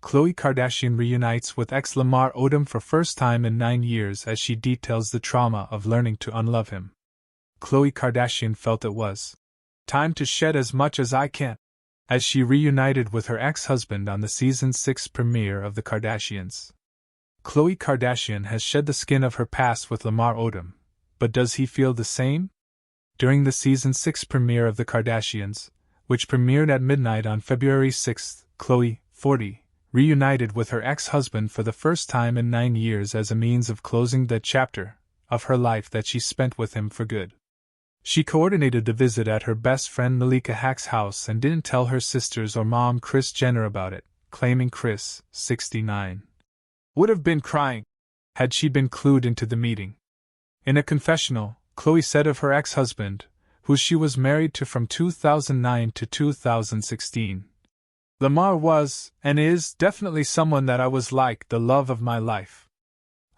Khloé Kardashian reunites with ex Lamar Odom for first time in 9 years as she details the trauma of learning to unlove him. Khloé Kardashian felt it was time to shed as much as I can as she reunited with her ex-husband on the season 6 premiere of The Kardashians. Khloé Kardashian has shed the skin of her past with Lamar Odom, but does he feel the same? During the season 6 premiere of The Kardashians, which premiered at midnight on February 6, Khloé, 40, reunited with her ex-husband for the first time in 9 years as a means of closing the chapter of her life that she spent with him for good. She coordinated the visit at her best friend Malika Haqq's house and didn't tell her sisters or mom Kris Jenner about it, claiming Kris, 69, would have been crying had she been clued into the meeting. In a confessional, Khloé said of her ex-husband, who she was married to from 2009 to 2016, "Lamar was, and is, definitely someone that I was like the love of my life.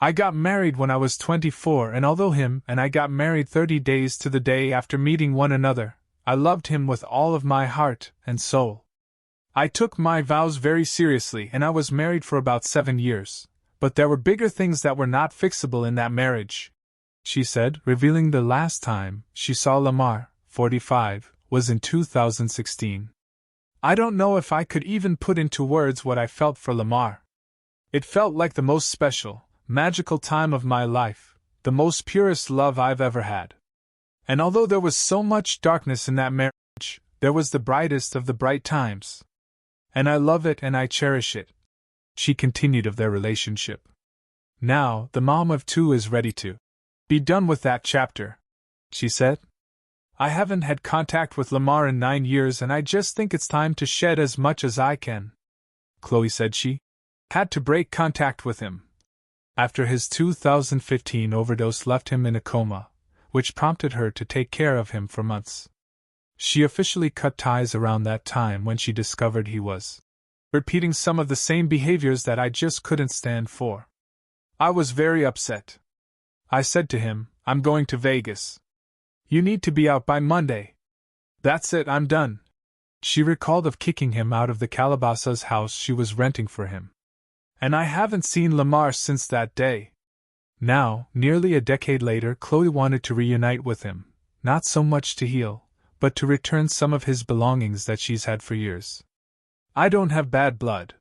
I got married when I was 24, and although him and I got married 30 days to the day after meeting one another, I loved him with all of my heart and soul. I took my vows very seriously and I was married for about 7 years, but there were bigger things that were not fixable in that marriage," she said, revealing the last time she saw Lamar, 45, was in 2016. "I don't know if I could even put into words what I felt for Lamar. It felt like the most special, magical time of my life, the most purest love I've ever had. And although there was so much darkness in that marriage, there was the brightest of the bright times. And I love it and I cherish it," she continued of their relationship. "Now, the mom of 2 is ready to be done with that chapter," she said. "I haven't had contact with Lamar in 9 years and I just think it's time to shed as much as I can." Khloé said she had to break contact with him after his 2015 overdose left him in a coma, which prompted her to take care of him for months. She officially cut ties around that time when she discovered he was repeating some of the same behaviors that I just couldn't stand for. "I was very upset. I said to him, 'I'm going to Vegas. You need to be out by Monday. That's it, I'm done.'" She recalled of kicking him out of the Calabasas house she was renting for him. "And I haven't seen Lamar since that day." Now, nearly a decade later, Khloé wanted to reunite with him, not so much to heal, but to return some of his belongings that she's had for years. "I don't have bad blood.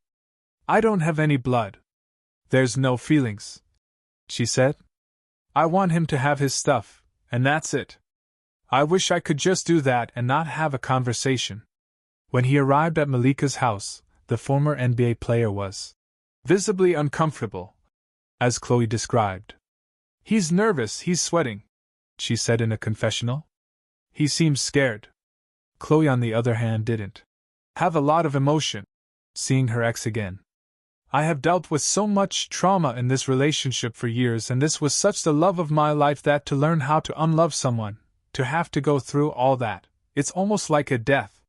I don't have any blood. There's no feelings," she said. "I want him to have his stuff, and that's it. I wish I could just do that and not have a conversation." When he arrived at Malika's house, the former NBA player was visibly uncomfortable, as Khloé described. "He's nervous, he's sweating," she said in a confessional. "He seems scared." Khloé, on the other hand, didn't have a lot of emotion seeing her ex again. "I have dealt with so much trauma in this relationship for years, and this was such the love of my life that to learn how to unlove someone, to have to go through all that, it's almost like a death,"